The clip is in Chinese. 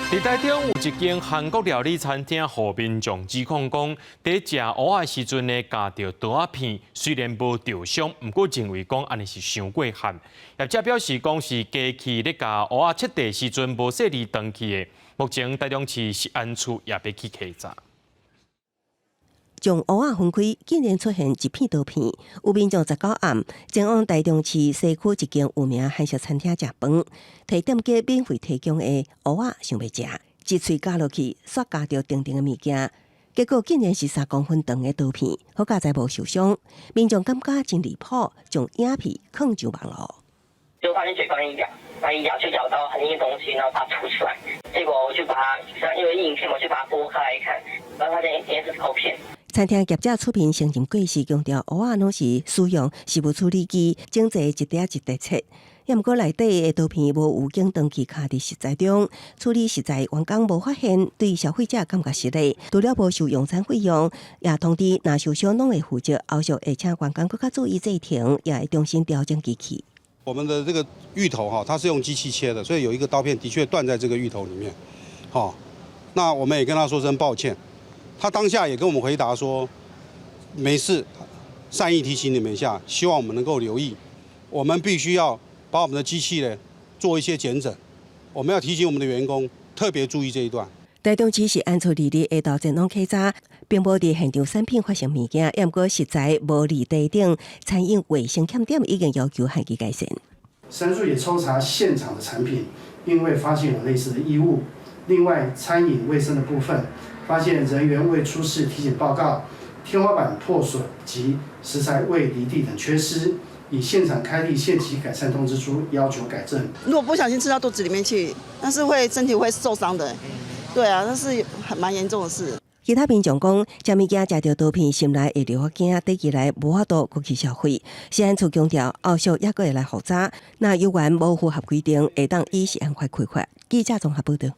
伫台中有一间韩国料理餐厅，互民众指控讲，伫食蚵仔时阵呢，夹到刀仔片，虽然无受伤，不过认为讲安尼是伤过悍。业者表示讲是机器咧夹蚵仔切地时阵无细力断去的。目前台中市食安处也要去稽查。将蚵仔分开，竟然出现一片刀片。有民众19暗前往台中市西区一间有名韩式餐厅食饭，摕店家免费提供的蚵仔想要食，一喙夹落去，煞夹到定定的物件，结果竟然是3公分长的刀片，好佳在无受伤。民众感觉真离谱，将影片放上网络。就发现嘴巴一咬，那一咬就咬到很硬的东西，然后把它吐出来。结果我就把它，因为影片我就把它剥开来看，然后发现也是刀片。餐厅业者出面承认过失，强调蚵仔拢是使用食物处理机整齐一碟一碟切，也毋过内底的刀片无有经长期卡伫食材中，处理食材员工无发现，对消费者感觉失礼，除了无收用餐费用，也通知若受伤拢会负责，后续会请员工更加注意这一停，也会重新调整机器。我们的这个芋头哈，它是用机器切的，所以有一个刀片的确断在这个芋头里面，好，那我们也跟他说声抱歉。他当下也跟我们回答说，没事，善意提醒你们一下，希望我们能够留意。我们必须要把我们的机器呢做一些检整，我们要提醒我们的员工特别注意这一段。台中市是按照日下昼前往稽查，并无伫现场产品发现物件，也毋过实在无离地顶，餐饮卫生欠点已经要求限期改善。申诉也抽查现场的产品，并未发现有类似的异物。另外，餐饮卫生的部分，发现人员未出示体检报告、天花板破损及食材未离地等缺失，以现场开立限期改善通知书，要求改正。如果不小心吃到肚子里面去，那是身体会受伤的。对啊，那是蛮严重的事。其他民众讲，食物件食到刀片，心内会留惊，短期内无法度继续消费。食安处强调，后续也会来复查，那有关无符合规定，会当依时按快开发。记者综合报道。